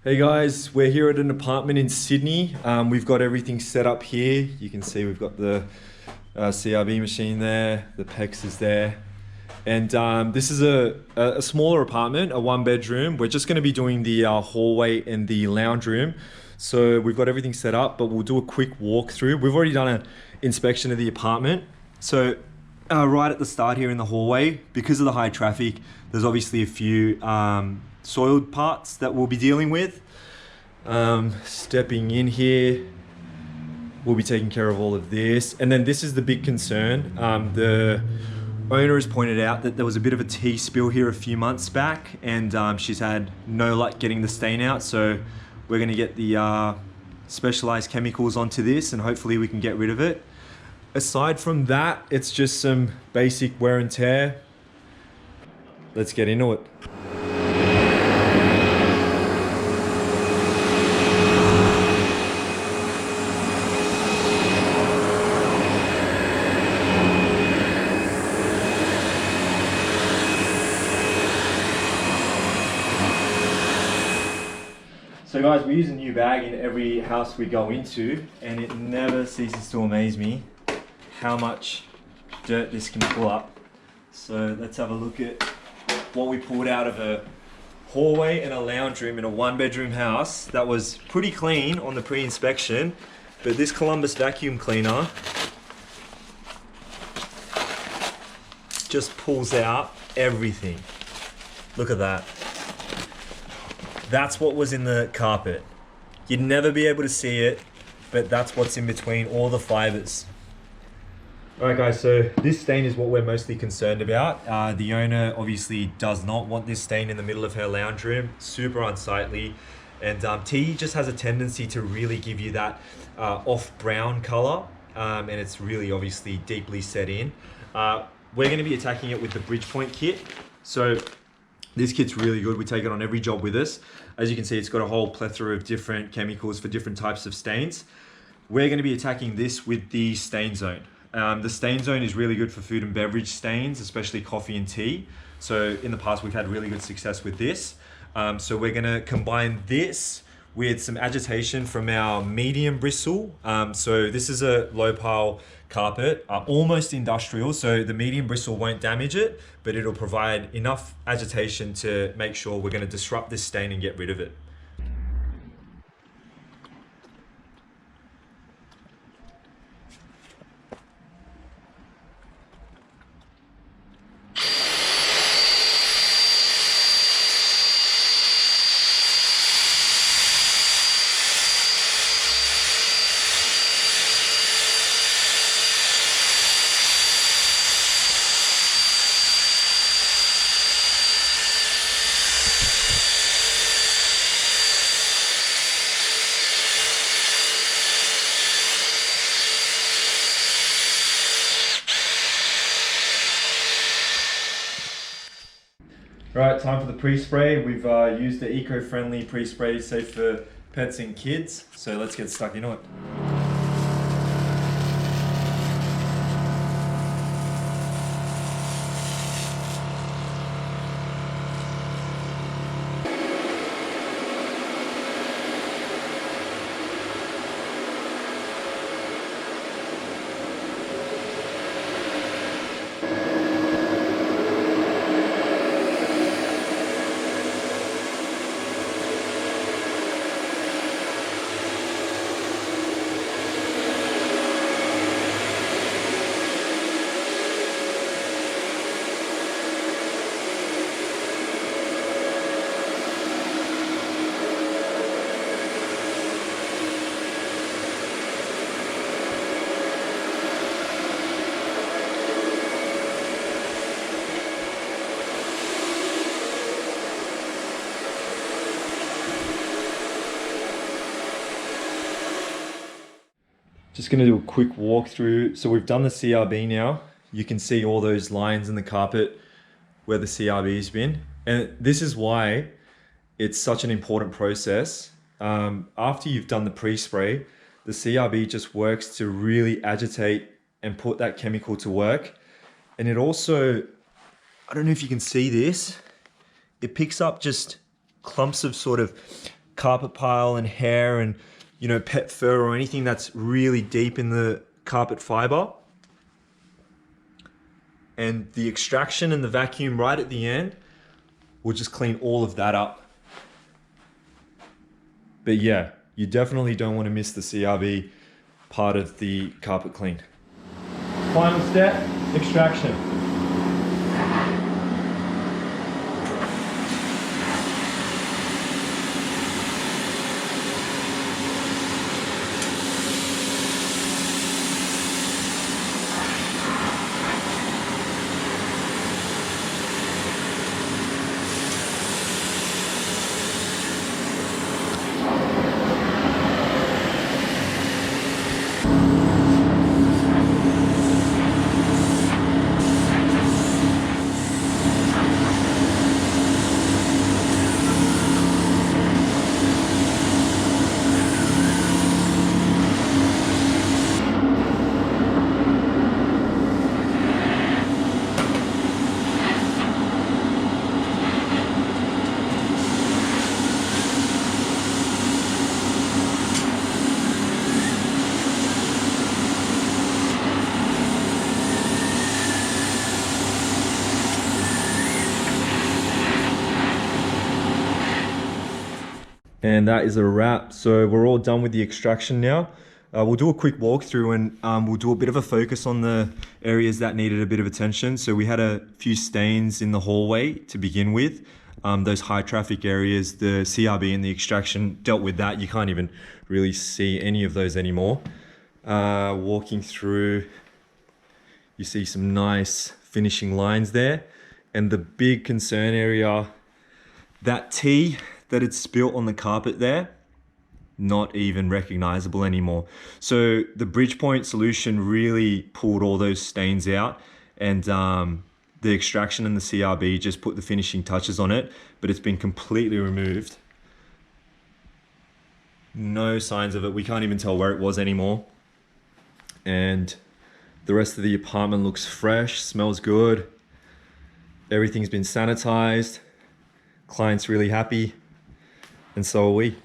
Hey guys, we're here at an apartment in Sydney. We've got everything set up here. You can see we've got the CRB machine there, the PEX is there. And this is a smaller apartment, a 1 bedroom. We're just gonna be doing the hallway and the lounge room. So we've got everything set up, but we'll do a quick walkthrough. We've already done an inspection of the apartment. So right at the start here in the hallway, because of the high traffic, there's obviously a few soiled parts that we'll be dealing with. Stepping in here, we'll be taking care of all of this. And then this is the big concern. The owner has pointed out that there was a bit of a tea spill here a few months back, and she's had no luck getting the stain out. So we're gonna get the specialized chemicals onto this and hopefully we can get rid of it. Aside from that, it's just some basic wear and tear. Let's get into it. So guys, we use a new bag in every house we go into, and it never ceases to amaze me how much dirt this can pull up. So let's have a look at what we pulled out of a hallway and a lounge room in a 1 bedroom house that was pretty clean on the pre-inspection, but this Columbus vacuum cleaner just pulls out everything. Look at that. That's what was in the carpet. You'd never be able to see it, but that's what's in between all the fibers. All right guys, so this stain is what we're mostly concerned about. The owner obviously does not want this stain in the middle of her lounge room. Super unsightly. And tea just has a tendency to really give you that off brown color. And it's really obviously deeply set in. We're gonna be attacking it with the Bridgepoint kit. So this kit's really good. We take it on every job with us. As you can see, it's got a whole plethora of different chemicals for different types of stains. We're gonna be attacking this with the stain zone. The stain zone is really good for food and beverage stains, especially coffee and tea. So in the past, we've had really good success with this. So we're gonna combine this with some agitation from our medium bristle. So this is a low pile carpet, almost industrial. So the medium bristle won't damage it, but it'll provide enough agitation to make sure we're gonna disrupt this stain and get rid of it. Right, time for the pre-spray. We've used the eco-friendly pre-spray safe for pets and kids. So let's get stuck into it. Just gonna do a quick walkthrough. So we've done the CRB now. You can see all those lines in the carpet where the CRB's been. And this is why it's such an important process. After you've done the pre-spray, the CRB just works to really agitate and put that chemical to work. And it also, I don't know if you can see this, it picks up just clumps of sort of carpet pile and hair and, you know, pet fur or anything that's really deep in the carpet fiber. And the extraction and the vacuum right at the end will just clean all of that up. But yeah, you definitely don't want to miss the CRB part of the carpet clean. Final step, extraction. And that is a wrap. So we're all done with the extraction now. We'll do a quick walkthrough and we'll do a bit of a focus on the areas that needed a bit of attention. So we had a few stains in the hallway to begin with. Those high traffic areas, the CRB and the extraction dealt with that. You can't even really see any of those anymore. Walking through, you see some nice finishing lines there. And the big concern area, that tea that it's spilt on the carpet there, not even recognizable anymore. So the Bridgepoint solution really pulled all those stains out, and the extraction and the CRB just put the finishing touches on it, but it's been completely removed. No signs of it. We can't even tell where it was anymore. And the rest of the apartment looks fresh, smells good. Everything's been sanitized. Client's really happy. And so are we.